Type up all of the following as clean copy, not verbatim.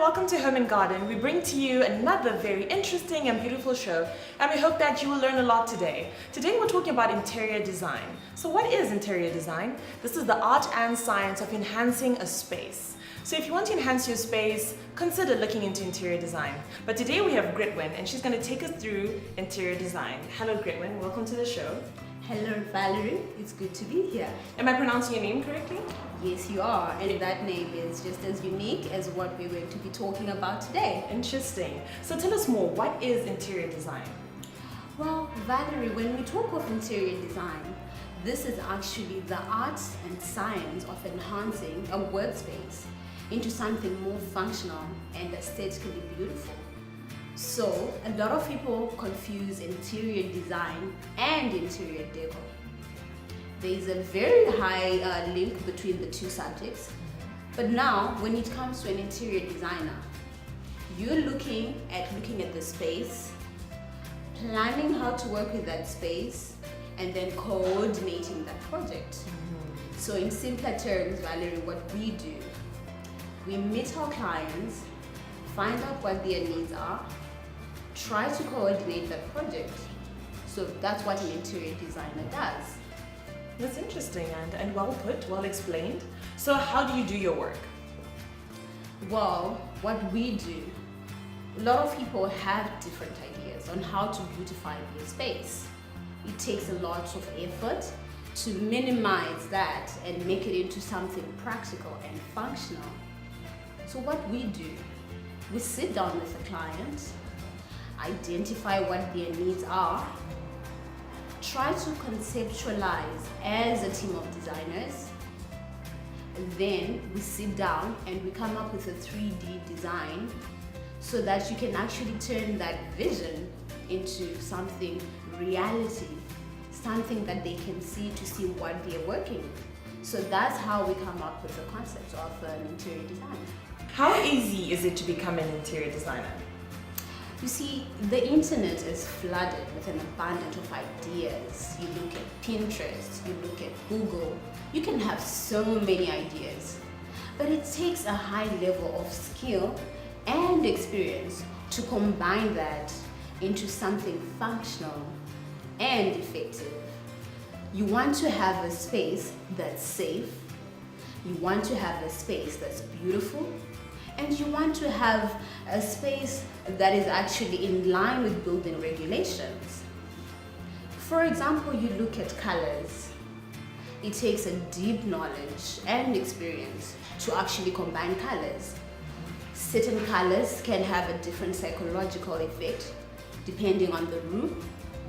welcome to Home and Garden. We bring to you another very interesting and beautiful show, and we hope that you will learn a lot today. Today we're talking about interior design. So what is interior design? This is the art and science of enhancing a space. So if you want to enhance your space, consider looking into interior design. But today we have Gritwin, and she's going to take us through interior design. Hello Gritwin, welcome to the show. Hello Valerie, it's good to be here. Am I pronouncing your name correctly? Yes, you are, and that name is just as unique as what we're going to be talking about today. Interesting. So tell us more, what is interior design? Well, Valerie, when we talk of interior design, this is actually the art and science of enhancing a workspace into something more functional and aesthetically beautiful. So, a lot of people confuse interior design and interior decor. There is a very high link between the two subjects. But now, when it comes to an interior designer, you're looking at the space, planning how to work with that space, and then coordinating that project. So in simpler terms, Valerie, what we do, we meet our clients, find out what their needs are, try to coordinate that project. So that's what an interior designer does. That's interesting and well put, well explained. So how do you do your work? Well, what we do, a lot of people have different ideas on how to beautify their space. It takes a lot of effort to minimize that and make it into something practical and functional. So what we do, we sit down with the client, identify what their needs are, try to conceptualize as a team of designers, and then we sit down and we come up with a 3D design so that you can actually turn that vision into something reality, something that they can see to see what they're working with. So that's how we come up with the concept of an interior design. How easy is it to become an interior designer? You see, the internet is flooded with an abundance of ideas. You look at Pinterest, you look at Google, you can have so many ideas. But it takes a high level of skill and experience to combine that into something functional and effective. You want to have a space that's safe, you want to have a space that's beautiful, and you want to have a space that is actually in line with building regulations. For example, you look at colors. It takes a deep knowledge and experience to actually combine colors. Certain colors can have a different psychological effect depending on the room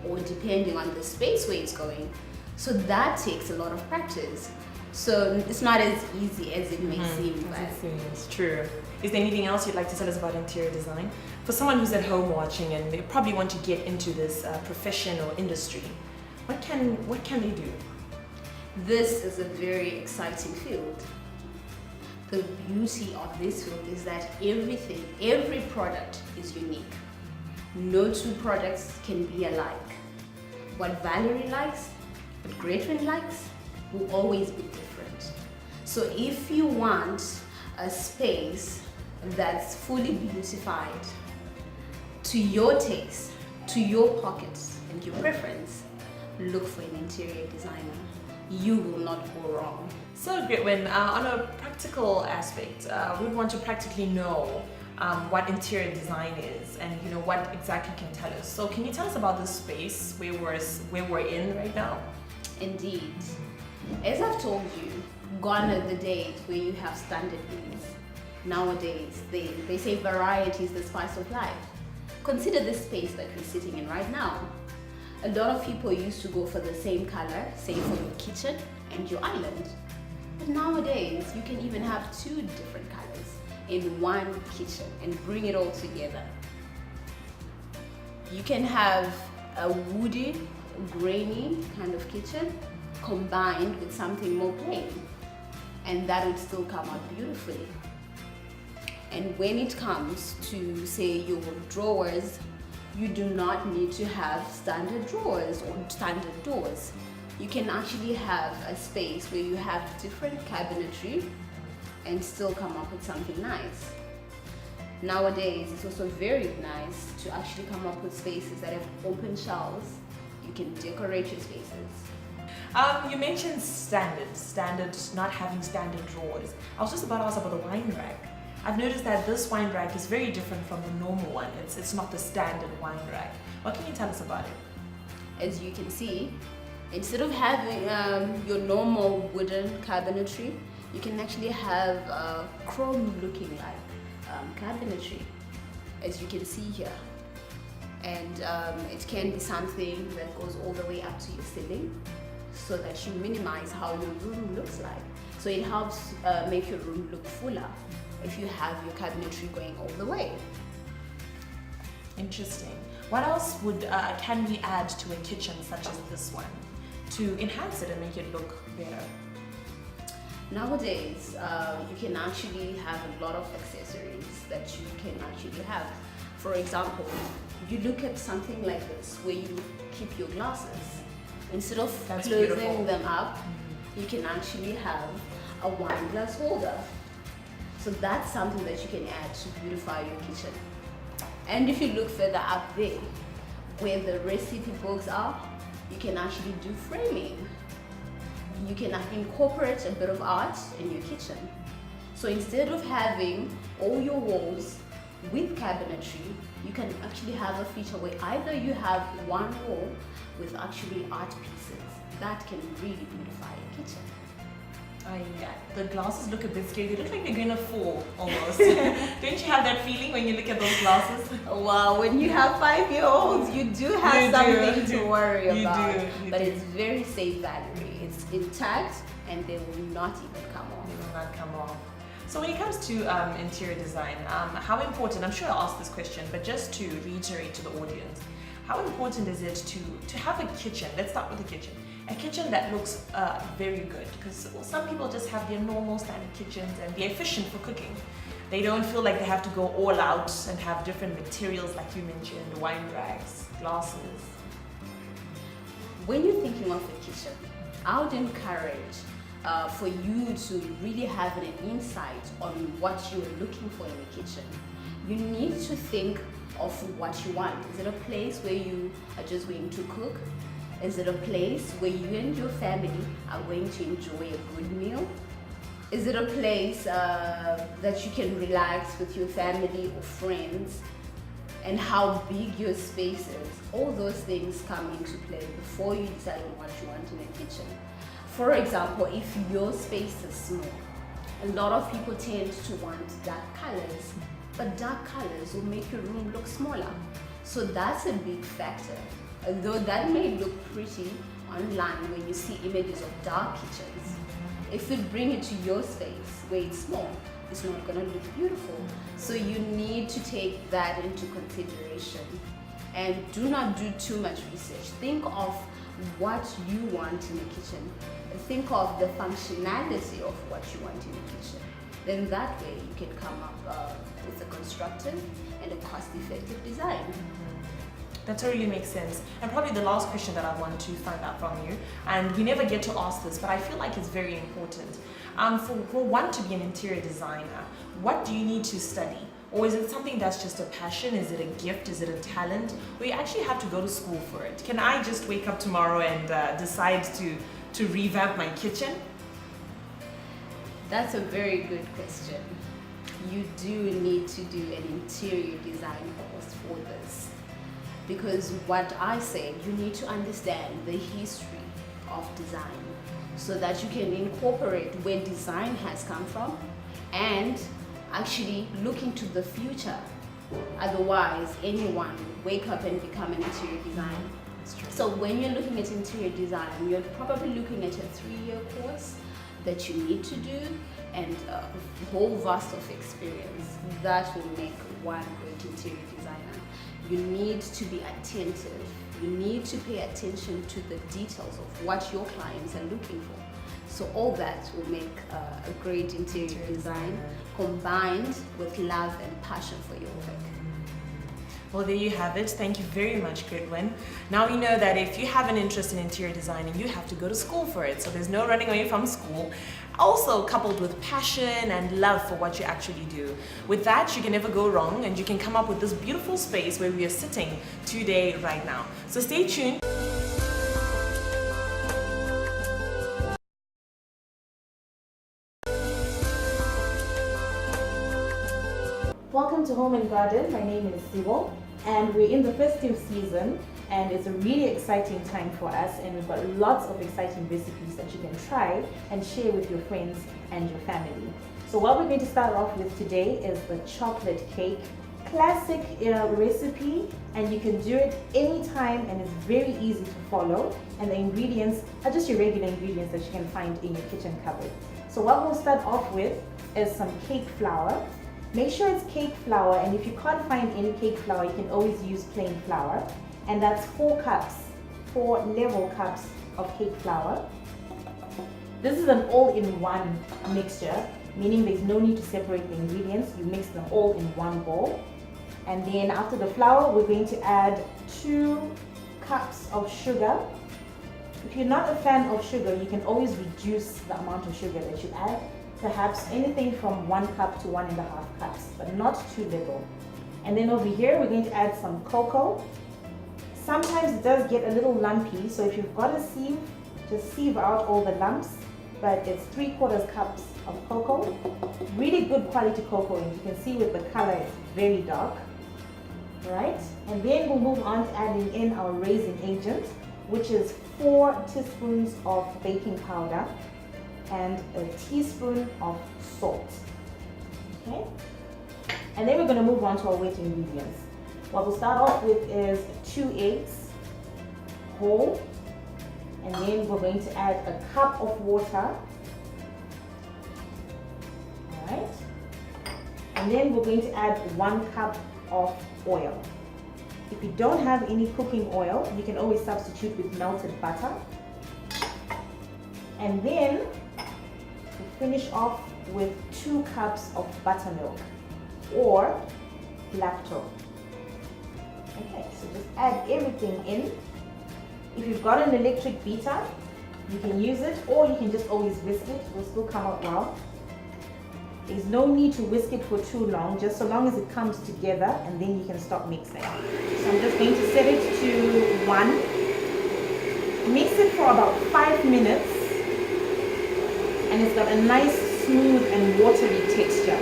or depending on the space where it's going. So that takes a lot of practice. So it's not as easy as it may seem. It's true. Is there anything else you'd like to tell us about interior design? For someone who's at home watching and they probably want to get into this profession or industry, what can they do? This is a very exciting field. The beauty of this field is that every product is unique. No two products can be alike. What Valerie likes, what Gretchen likes, will always be different. So if you want a space that's fully beautified to your taste, to your pockets and your preference, look for an interior designer. You will not go wrong. So Gritwin, on a practical aspect, we want to practically know what interior design is and what exactly can tell us. So can you tell us about the space where we're in right now? Indeed. As I've told you, gone are the days where you have standard things. Nowadays, they say variety is the spice of life. Consider this space that we're sitting in right now. A lot of people used to go for the same color, say for your kitchen and your island. But nowadays, you can even have two different colors in one kitchen and bring it all together. You can have a woody, grainy kind of kitchen combined with something more plain, and that would still come out beautifully. And when it comes to, say, your drawers, you do not need to have standard drawers or standard doors. You can actually have a space where you have different cabinetry and still come up with something nice. Nowadays, it's also very nice to actually come up with spaces that have open shelves. You can decorate your spaces. You mentioned standard, not having standard drawers. I was just about to ask about the wine rack. I've noticed that this wine rack is very different from the normal one. It's not the standard wine rack. What can you tell us about it? As you can see, instead of having your normal wooden cabinetry, you can actually have chrome looking like cabinetry, as you can see here. And it can be something that goes all the way up to your ceiling, so that you minimize how your room looks like. So it helps make your room look fuller if you have your cabinetry going all the way. Interesting. What else can we add to a kitchen such as this one to enhance it and make it look better? Nowadays, you can actually have a lot of accessories that you can actually have. For example, you look at something like this where you keep your glasses. Instead of closing them up, you can actually have a wine glass holder. So that's something that you can add to beautify your kitchen. And if you look further up there, where the recipe books are, you can actually do framing. You can incorporate a bit of art in your kitchen. So instead of having all your walls with cabinetry, you can actually have a feature where either you have one wall with actually art pieces. That can really beautify your kitchen. Yeah. The glasses look a bit scary. They look like they're gonna fall almost. Don't you have that feeling when you look at those glasses? Well, when you have 5-year-olds, you do have something to worry about. But it's very safe battery. It's intact and they will not even come off. They will not come off. So when it comes to interior design, how important, I'm sure I'll ask this question, but just to reiterate to the audience, how important is it to have a kitchen? Let's start with the kitchen. A kitchen that looks very good, because some people just have their normal standard kitchens and they're efficient for cooking. They don't feel like they have to go all out and have different materials like you mentioned, wine racks, glasses. When you're thinking of a kitchen, I would encourage for you to really have an insight on what you're looking for in a kitchen. You need to think of what you want. Is it a place where you are just going to cook? Is it a place where you and your family are going to enjoy a good meal? Is it a place that you can relax with your family or friends? And how big your space is? All those things come into play before you decide on what you want in a kitchen. For example, if your space is small, a lot of people tend to want dark colors, but dark colors will make your room look smaller. So that's a big factor. Although that may look pretty online when you see images of dark kitchens, if you bring it to your space where it's small, it's not going to look beautiful. So you need to take that into consideration and do not do too much research. Think of what you want in a kitchen. Think of the functionality of what you want in a kitchen. Then that way you can come up with a constructive and a cost-effective design. That totally makes sense. And probably the last question that I want to find out from you, and we never get to ask this, but I feel like it's very important. For one to be an interior designer, what do you need to study? Or is it something that's just a passion? Is it a gift? Is it a talent? Or you actually have to go to school for it? Can I just wake up tomorrow and decide to revamp my kitchen? That's a very good question. You do need to do an interior design course for this. Because what I said, you need to understand the history of design so that you can incorporate where design has come from and actually look into the future. Otherwise, anyone will wake up and become an interior designer. So when you're looking at interior design, you're probably looking at a 3-year course that you need to do and a whole vast of experience that will make one great interior designer. You need to be attentive. You need to pay attention to the details of what your clients are looking for. So all that will make a great interior design combined with love and passion for your work. Well, there you have it. Thank you very much, Goodwin. Now we know that if you have an interest in interior designing, you have to go to school for it. So there's no running away from school. Also coupled with passion and love for what you actually do. With that, you can never go wrong, and you can come up with this beautiful space where we are sitting today, right now. So stay tuned. Welcome to Home and Garden. My name is Sibo, and we're in the festive season, and it's a really exciting time for us, and we've got lots of exciting recipes that you can try and share with your friends and your family. So what we're going to start off with today is the chocolate cake. Classic recipe, and you can do it anytime, and it's very easy to follow, and the ingredients are just your regular ingredients that you can find in your kitchen cupboard. So what we'll start off with is some cake flour. Make sure it's cake flour, and if you can't find any cake flour, you can always use plain flour. And that's 4 level cups of cake flour. This is an all-in-one mixture, meaning there's no need to separate the ingredients. You mix them all in one bowl. And then after the flour, we're going to add 2 cups of sugar. If you're not a fan of sugar, you can always reduce the amount of sugar that you add. Perhaps anything from 1 cup to 1.5 cups, but not too little. And then over here, we're going to add some cocoa. Sometimes it does get a little lumpy, so if you've got a sieve, just sieve out all the lumps, but it's 3/4 cups of cocoa. Really good quality cocoa, and you can see with the color, it's very dark. Right? And then we'll move on to adding in our raising agent, which is 4 teaspoons of baking powder and a teaspoon of salt. Okay? And then we're going to move on to our wet ingredients. What we'll start off with is 2 eggs, whole, and then we're going to add a cup of water. Alright? And then we're going to add 1 cup of oil. If you don't have any cooking oil, you can always substitute with melted butter. And then we finish off with 2 cups of buttermilk or lacto. Okay, so just add everything in. If you've got an electric beater, you can use it, or you can just always whisk it. It will still come out well. There's no need to whisk it for too long, just so long as it comes together, and then you can stop mixing. So I'm just going to set it to 1. Mix it for about 5 minutes, and it's got a nice smooth and watery texture.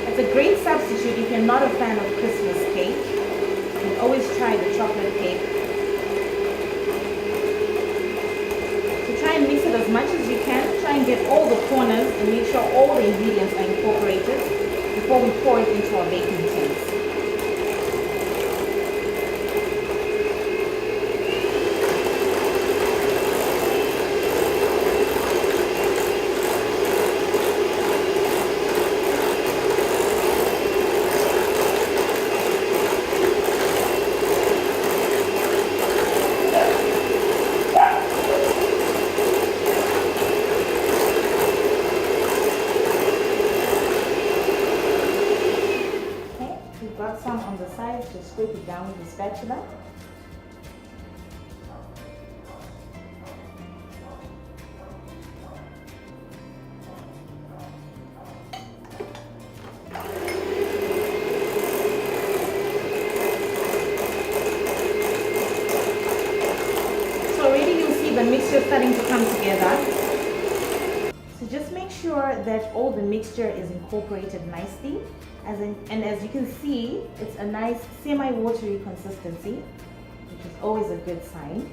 It's a great substitute if you're not a fan of Christmas cake. You can always try the chocolate cake. So try and mix it as much as you can. Try and get all the corners and make sure all the ingredients are incorporated before we pour it into our baking tins. Some on the sides, just scrape it down with the spatula. So already you'll see the mixture starting to come together. So just make sure that all the mixture is incorporated nicely. And as you can see, it's a nice semi-watery consistency, which is always a good sign.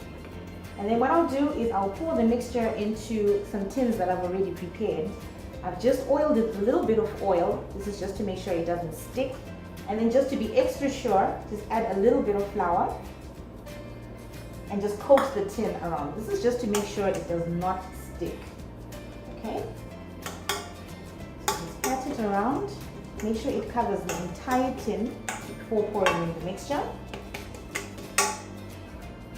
And then what I'll do is I'll pour the mixture into some tins that I've already prepared. I've just oiled it with a little bit of oil. This is just to make sure it doesn't stick. And then just to be extra sure, just add a little bit of flour and just coat the tin around. This is just to make sure it does not stick. Okay? So just pat it around. Make sure it covers the entire tin before pouring in the mixture.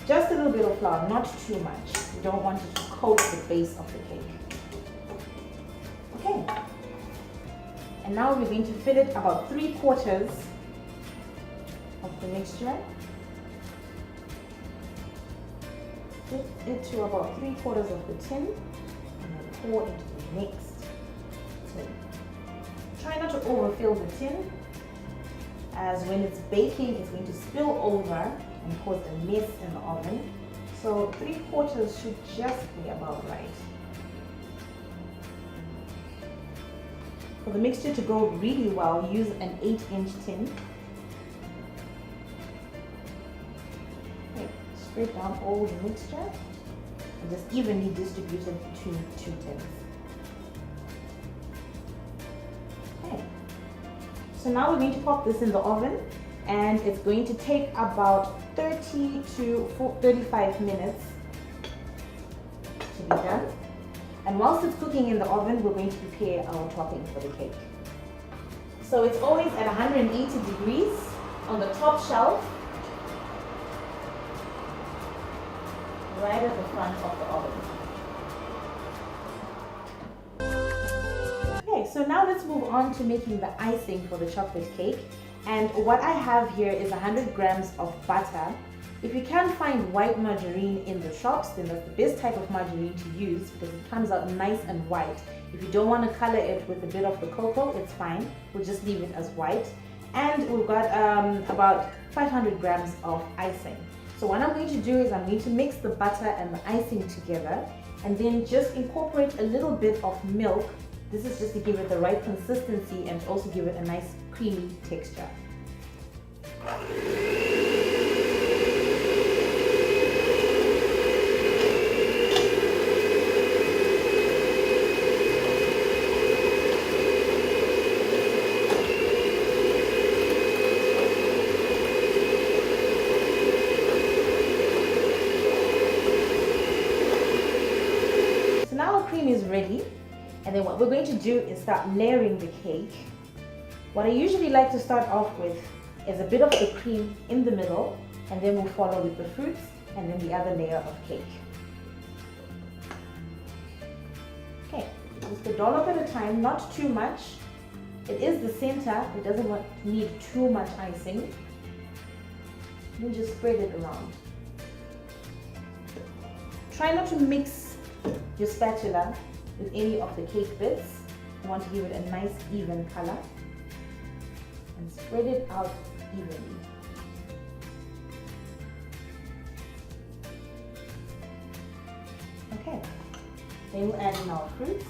Just a little bit of flour, not too much. You don't want it to coat the base of the cake. Okay. And now we're going to fill it about 3/4 of the mixture. Fit it to about 3/4 of the tin and then pour into the next tin. Try not to overfill the tin, as when it's baking it's going to spill over and cause a mess in the oven. So 3/4 should just be about right. For the mixture to go really well, use an 8-inch tin. Okay, spread down all the mixture and just evenly distribute it between 2 tins. Okay, so now we're going to pop this in the oven, and it's going to take about 30 to 35 minutes to be done. And whilst it's cooking in the oven, we're going to prepare our topping for the cake. So it's always at 180 degrees on the top shelf, right at the front of the oven. Okay, so now let's move on to making the icing for the chocolate cake. And what I have here is 100 grams of butter. If you can find white margarine in the shops, then that's the best type of margarine to use because it comes out nice and white. If you don't want to color it with a bit of the cocoa, it's fine. We'll just leave it as white. And we've got about 500 grams of icing. So what I'm going to do is I'm going to mix the butter and the icing together and then just incorporate a little bit of milk. This is just to give it the right consistency and also give it a nice creamy texture. Cream is ready, and then what we're going to do is start layering the cake. What I usually like to start off with is a bit of the cream in the middle, and then we'll follow with the fruits and then the other layer of cake. Okay, just a dollop at a time, not too much. It is the center, it doesn't need too much icing. Then just spread it around. Try not to mix your spatula with any of the cake bits. You want to give it a nice even color and spread it out evenly. Okay, then we'll add in our fruits.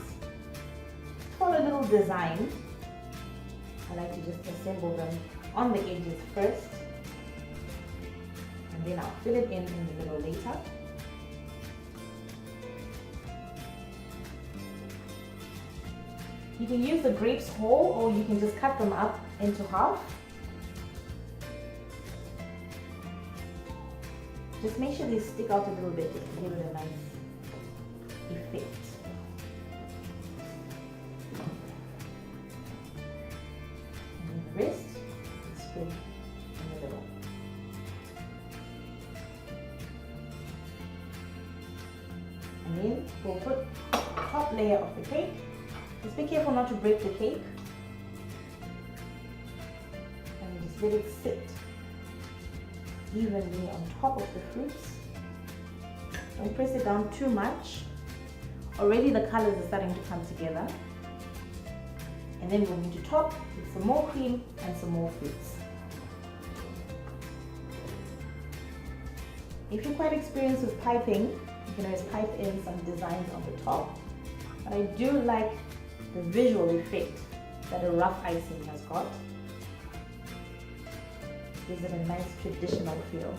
For a little design, I like to just assemble them on the edges first, and then I'll fill it in the middle later. You can use the grapes whole, or you can just cut them up into half. Just make sure they stick out a little bit to give it a nice effect. And then the rest, spread in the middle. And then we'll put the top layer of the cake. Just be careful not to break the cake, and just let it sit evenly on top of the fruits. Don't press it down too much. Already the colors are starting to come together. And then we're going to top with some more cream and some more fruits. If you're quite experienced with piping, you can always pipe in some designs on the top. But I do like the visual effect that a rough icing has got. Gives it a nice traditional feel.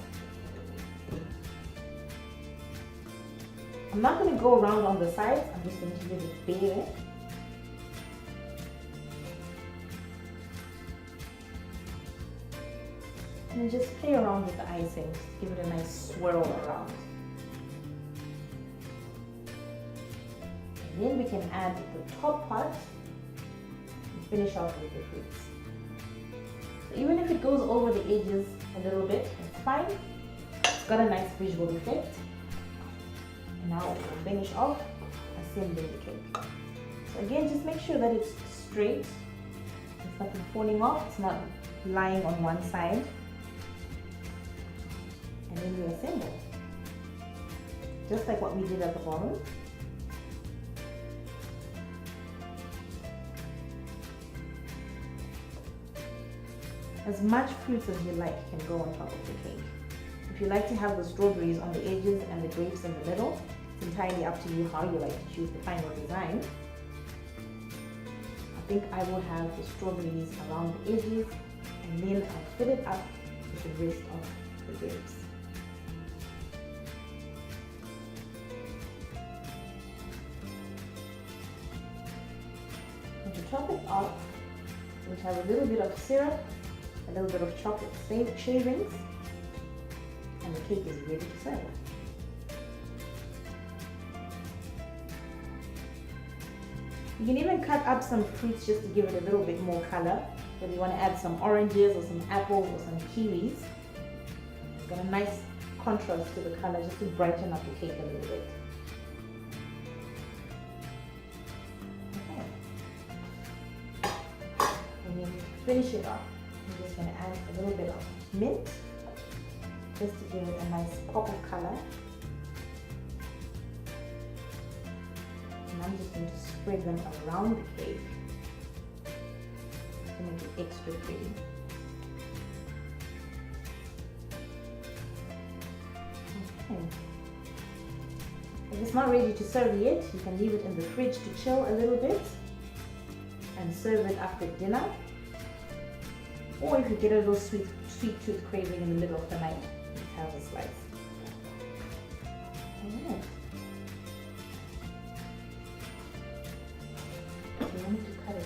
I'm not going to go around on the sides, I'm just going to leave it bare. And then just play around with the icing, just give it a nice swirl around. Then we can add the top part and finish off with the fruits. So even if it goes over the edges a little bit, it's fine. It's got a nice visual effect. And now we'll finish off assembling the cake. So again, just make sure that it's straight nothing falling off, it's not lying on one side. And then we assemble. Just like what we did at the bottom. As much fruits as you like can go on top of the cake. If you like to have the strawberries on the edges and the grapes in the middle, it's entirely up to you how you like to choose the final design. I think I will have the strawberries around the edges, and then I'll fill it up with the rest of the grapes. And to top it off, we have a little bit of syrup, a little bit of chocolate shavings, and the cake is ready to serve. You can even cut up some fruits just to give it a little bit more color. Whether you want to add some oranges or some apples or some kiwis. It's got a nice contrast to the color just to brighten up the cake a little bit. Okay. And then to finish it off, I'm just going to add a little bit of mint just to give it a nice pop of color. And I'm just going to spread them around the cake to make it extra pretty. Okay. If it's not ready to serve yet, you can leave it in the fridge to chill a little bit and serve it after dinner. Or if you get a little sweet tooth craving in the middle of the night, just have a slice. Alright. You want to cut it.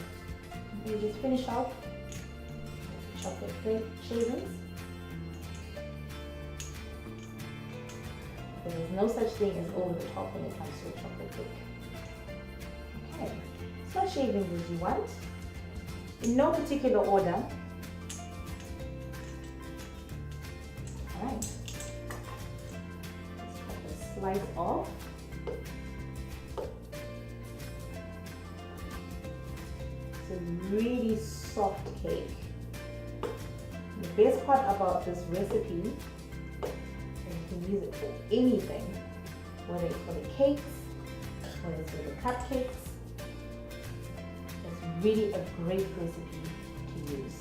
You just finish off with chocolate shavings. There is no such thing as over the top when it comes to a chocolate cake. Okay, as much shavings as you want, in no particular order. Alright, let's cut the slice off. It's a really soft cake. The best part about this recipe, you can use it for anything, whether it's for the cakes, whether it's for the cupcakes. It's really a great recipe to use.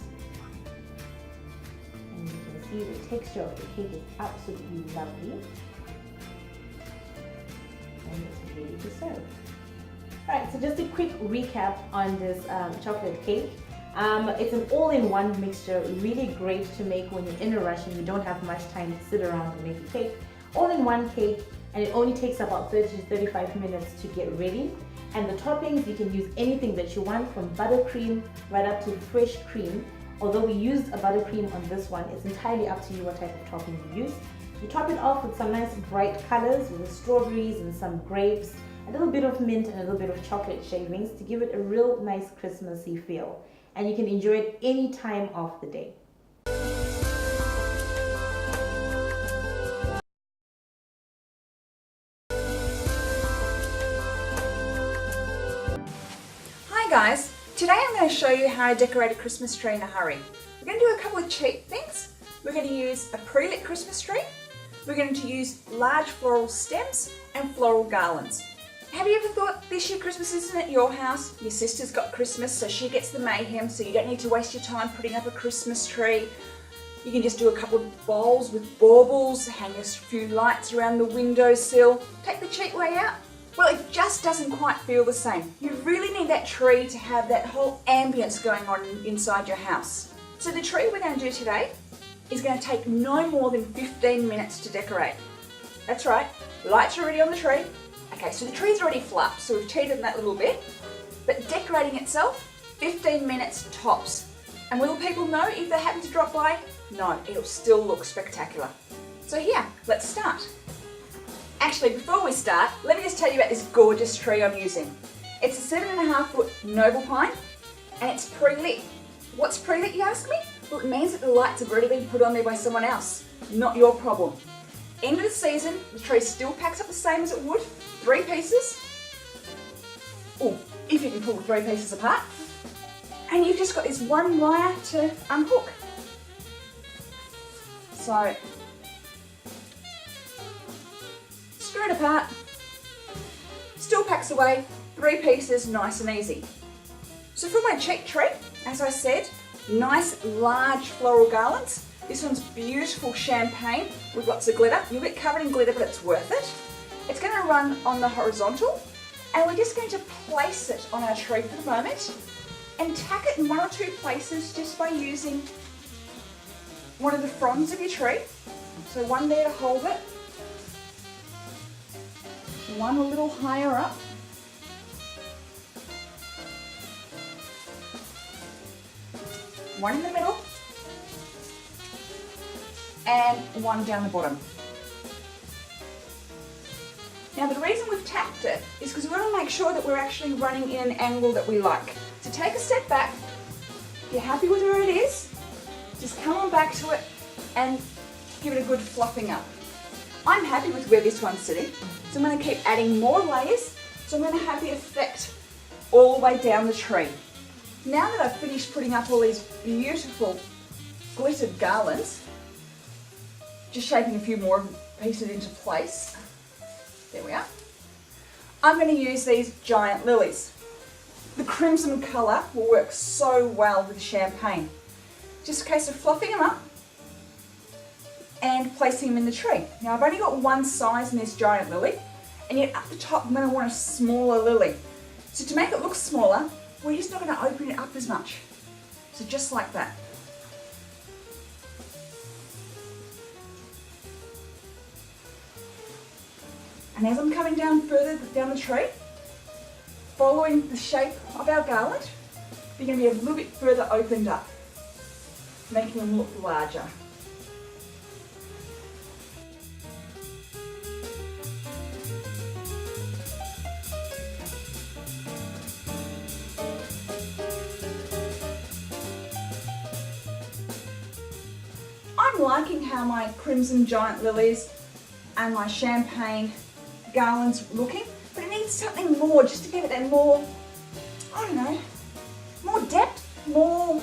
And you can see the texture of the cake is absolutely lovely. And it's ready to serve. Alright, so just a quick recap on this chocolate cake. It's an all-in-one mixture, really great to make when you're in a rush and you don't have much time to sit around and make a cake. All-in-one cake, and it only takes about 30 to 35 minutes to get ready. And the toppings, you can use anything that you want, from buttercream right up to fresh cream. Although we used a buttercream on this one, it's entirely up to you what type of topping you use. You top it off with some nice bright colors with the strawberries and some grapes, a little bit of mint and a little bit of chocolate shavings to give it a real nice Christmassy feel. And you can enjoy it any time of the day. Hi guys, today I'm going to show you how to decorate a Christmas tree in a hurry. We're going to do a couple of cheap things. We're going to use a pre-lit Christmas tree. We're going to use large floral stems and floral garlands. Have you ever thought this year Christmas isn't at your house? Your sister's got Christmas, so she gets the mayhem, so you don't need to waste your time putting up a Christmas tree. You can just do a couple of bowls with baubles, hang a few lights around the windowsill, take the cheap way out. Well, it just doesn't quite feel the same. You really need that tree to have that whole ambience going on inside your house. So the tree we're going to do today is going to take no more than 15 minutes to decorate. That's right, lights are already on the tree. Okay, so the tree's already fluffed, so we've cheated on that little bit. But decorating itself, 15 minutes tops. And will people know if they happen to drop by? No, it'll still look spectacular. So here, let's start. Actually, before we start, let me just tell you about this gorgeous tree I'm using. It's a 7.5 foot noble pine, and it's pre-lit. What's pre-lit, you ask me? Well, it means that the lights have already been put on there by someone else. Not your problem. End of the season, the tree still packs up the same as it would. 3 pieces. Oh, if you can pull the 3 pieces apart. And you've just got this one wire to unhook. So, screw it apart, still packs away, 3 pieces, nice and easy. So for my cheek tree, as I said, nice large floral garlands. This one's beautiful champagne with lots of glitter. You're a bit covered in glitter, but it's worth it. It's going to run on the horizontal, and we're just going to place it on our tree for the moment and tack it in 1 or 2 places just by using one of the fronds of your tree. So one there to hold it, one a little higher up, one in the middle, and one down the bottom. Now the reason we've tacked it is because we want to make sure that we're actually running in an angle that we like. So take a step back, if you're happy with where it is, just come on back to it and give it a good fluffing up. I'm happy with where this one's sitting, so I'm going to keep adding more layers, so I'm going to have the effect all the way down the tree. Now that I've finished putting up all these beautiful glittered garlands, just shaping a few more pieces into place. There we are. I'm going to use these giant lilies. The crimson colour will work so well with champagne. Just a case of fluffing them up and placing them in the tree. Now I've only got one size in this giant lily, and yet up the top I'm going to want a smaller lily. So to make it look smaller, we're just not going to open it up as much. So just like that. And as I'm coming down further down the tree, following the shape of our garland, they're going to be a little bit further opened up, making them look larger. I'm liking how my crimson giant lilies and my champagne garland's looking, but it needs something more just to give it that more, I don't know, more depth, more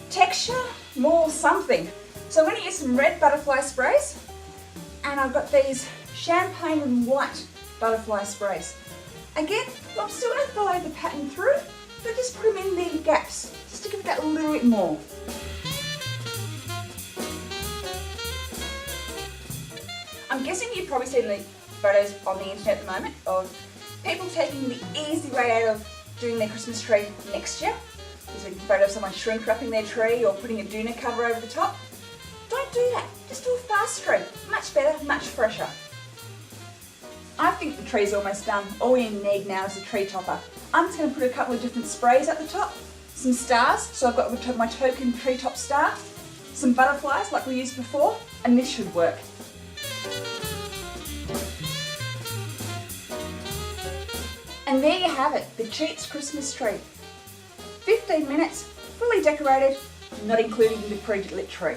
texture, more something. So I'm going to use some red butterfly sprays, and I've got these champagne and white butterfly sprays. Again, I'm still going to follow the pattern through, but just put them in the gaps, just to give it that a little bit more. I'm guessing you've probably seen the photos on the internet at the moment of people taking the easy way out of doing their Christmas tree next year. There's a photo of someone shrink wrapping their tree or putting a doona cover over the top. Don't do that, just do a fast tree. Much better, much fresher. I think the tree's almost done. All we need now is a tree topper. I'm just going to put a couple of different sprays at the top, some stars, so I've got my token treetop star, some butterflies like we used before, and this should work. And there you have it, the Cheats Christmas tree. 15 minutes, fully decorated, not including the pre-lit tree.